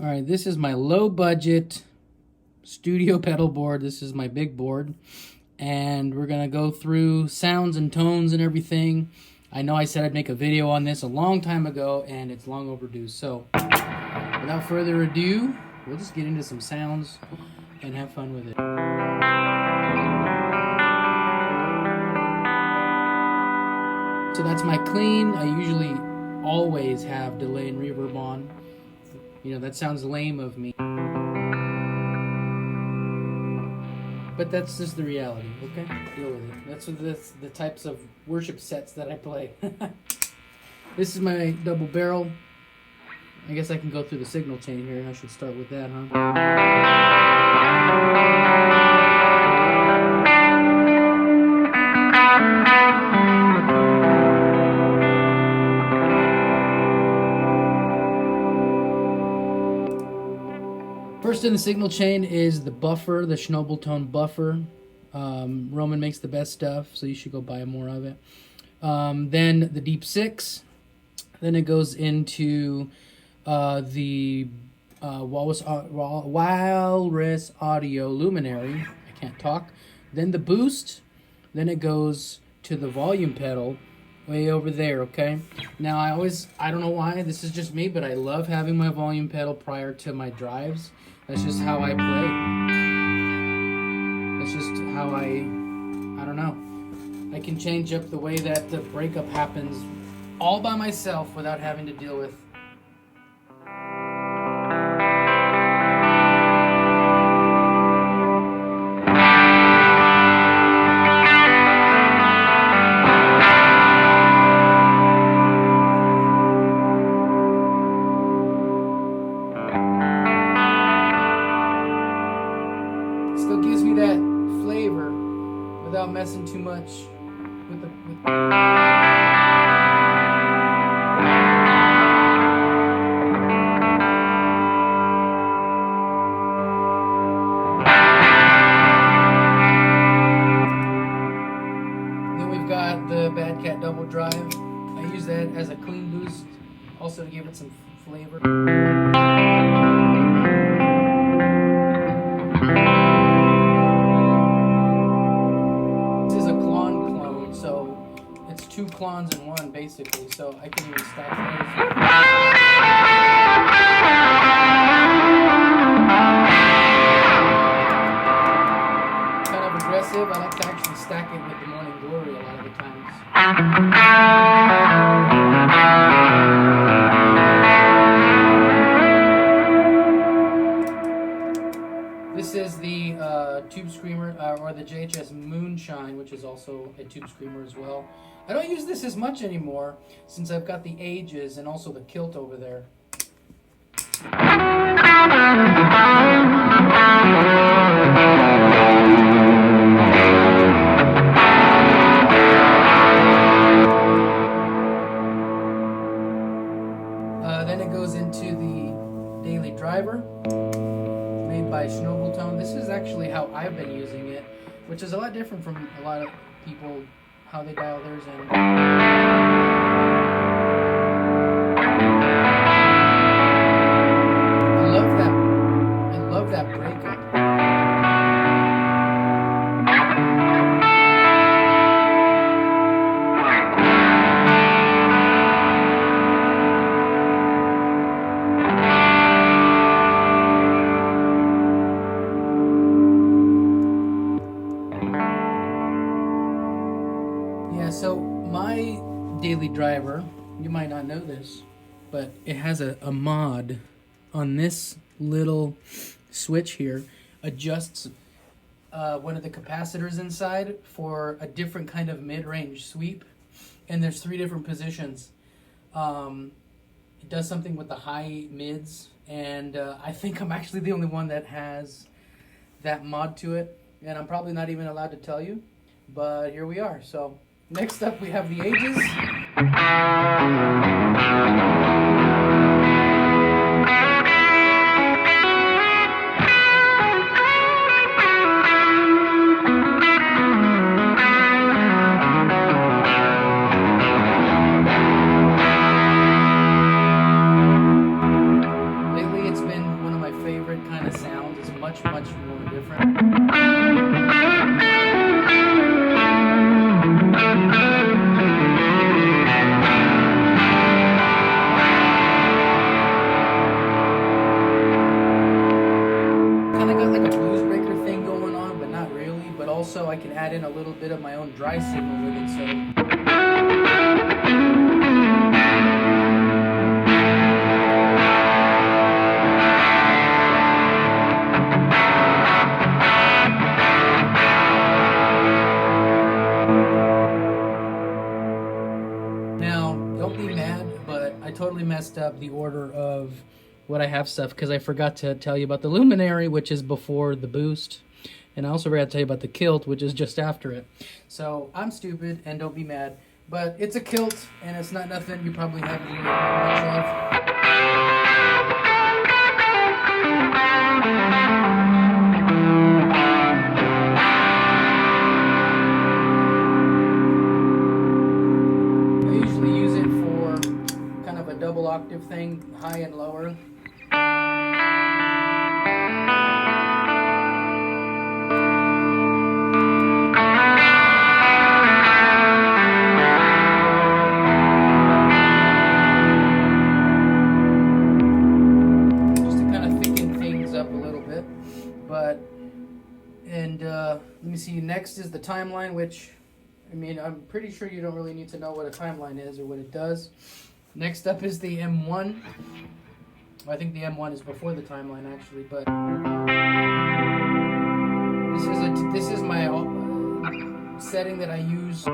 All right, this is my low budget studio pedal board. This is my big board. And we're gonna go through sounds and tones and everything. I know I said I'd make a video on this a long time ago, and it's long overdue. So without further ado, we'll just get into some sounds and have fun with it. So that's my clean. I usually always have delay and reverb on. You know, that sounds lame of me. But that's just the reality, okay? Deal with it. That's the types of worship sets that I play. This is my double barrel. I guess I can go through the signal chain here. I should start with that, First in the signal chain is the buffer, the Shnobel tone buffer. Roman makes the best stuff, so you should go buy more of it. Then the deep 6. Then it goes into the Walrus Audio Luminary. I can't talk. Then the boost. Then it goes to the volume pedal way over there, okay? Now I don't know why, this is just me, but I love having my volume pedal prior to my drives. That's just how I play. That's just how I don't know. I can change up the way that the breakup happens all by myself without having to deal with without messing too much with the Then we've got the Bad Cat double drive. I use that as a clean boost, also to give it some flavor. Two clones in one, basically, so I can even stack those. Kind of aggressive. I like to actually stack it with the Morning Glory a lot of the times. This is the Tube Screamer, or the JHS Moonshine, which is also a Tube Screamer as well. I don't use this as much anymore since I've got the Ages and also the Kilt over there. Then it goes into the Daily Driver, made by Shnobel Tone. This is actually how I've been using it, which is a lot different from a lot of people, how they dial theirs in. I love that breakup. So my Daily Driver, you might not know this, but it has a mod on this little switch here, adjusts one of the capacitors inside for a different kind of mid-range sweep, and there's 3 different positions. It does something with the high mids, and I think I'm actually the only one that has that mod to it, and I'm probably not even allowed to tell you, but here we are. So next up we have the Ages. Lately it's been add in a little bit of my own dry signal with it. So totally messed up the order of what I have stuff because I forgot to tell you about the Luminary, which is before the boost, and I also forgot to tell you about the Kilt, which is just after it. So I'm stupid, and don't be mad, but it's a Kilt, and it's not nothing you probably haven't really heard much of. Double octave thing, high and lower. Just to kind of thicken things up a little bit. Let me see, next is the Timeline, which, I mean, I'm pretty sure you don't really need to know what a Timeline is or what it does. Next up is the M1. I think the M1 is before the Timeline actually, but this is my setting that I use.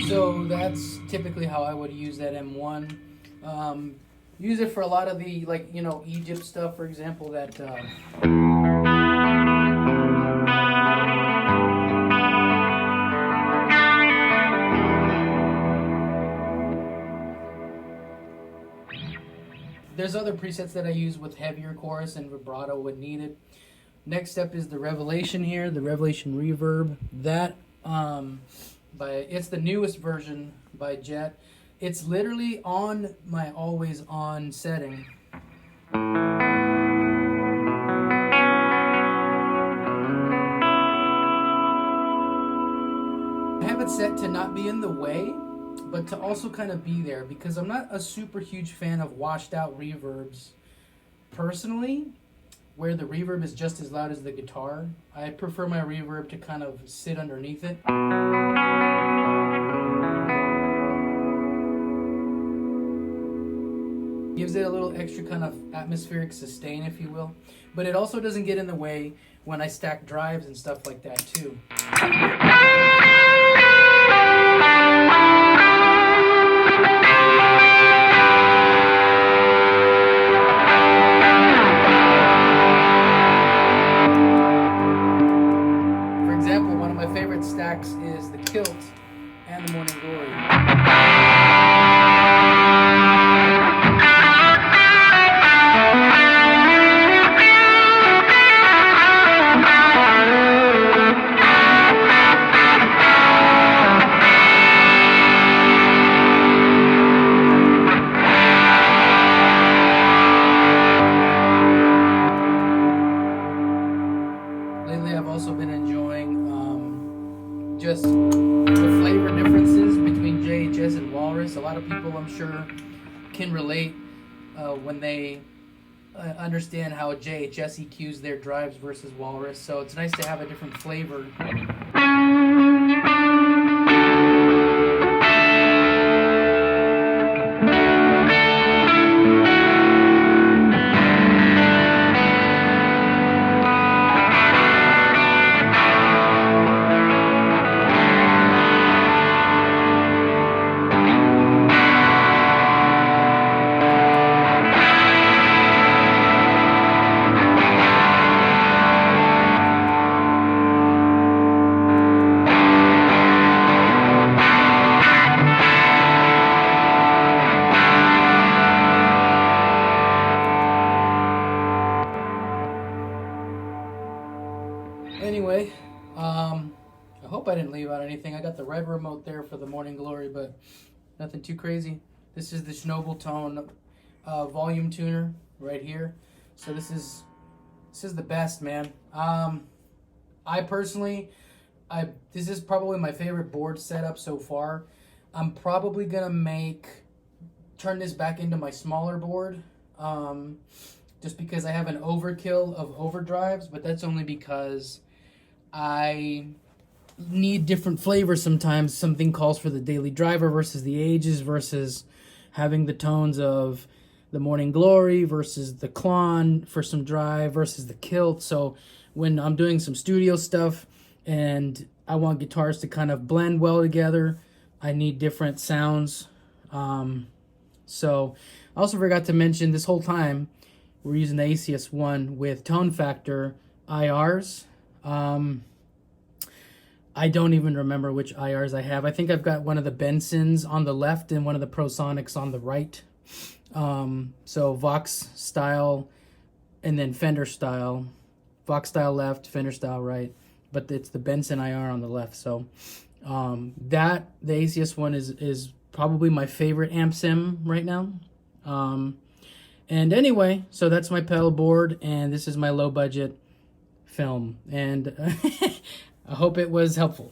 So that's typically how I would use that M1. Use it for a lot of the, like, you know, Egypt stuff, for example, that there's other presets that I use with heavier chorus and vibrato when needed. Next step is the Revelation here, the Revelation Reverb. That it's the newest version by Jet. It's literally on my always on setting. I have it set to not be in the way, but to also kind of be there, because I'm not a super huge fan of washed out reverbs personally, where the reverb is just as loud as the guitar. I prefer my reverb to kind of sit underneath it. Gives it a little extra kind of atmospheric sustain, if you will. But it also doesn't get in the way when I stack drives and stuff like that too. For example, one of my favorite stacks is the Kilt and the Morning Glory. Just the flavor differences between JHS and Walrus. A lot of people, I'm sure, can relate when they understand how JHS EQs their drives versus Walrus. So it's nice to have a different flavor. anything. I got the red remote there for the Morning Glory, but nothing too crazy. This is the Shnobel tone volume tuner right here. So this is the best, man. I personally, this is probably my favorite board setup so far. I'm probably gonna turn this back into my smaller board, just because I have an overkill of overdrives, but that's only because I need different flavors sometimes. Something calls for the daily driver versus the ages versus having the tones of the Morning Glory versus the Klon for some drive versus the Kilt. So when I'm doing some studio stuff and I want guitars to kind of blend well together, I need different sounds. So I also forgot to mention, this whole time we're using the ACS1 with tone factor IRs. I don't even remember which IRs I have. I think I've got one of the Bensons on the left and one of the ProSonics on the right. So Vox style and then Fender style. Vox style left, Fender style right. But it's the Benson IR on the left. So the ACS1 is probably my favorite amp sim right now. And anyway, so that's my pedal board, and this is my low budget film. And I hope it was helpful.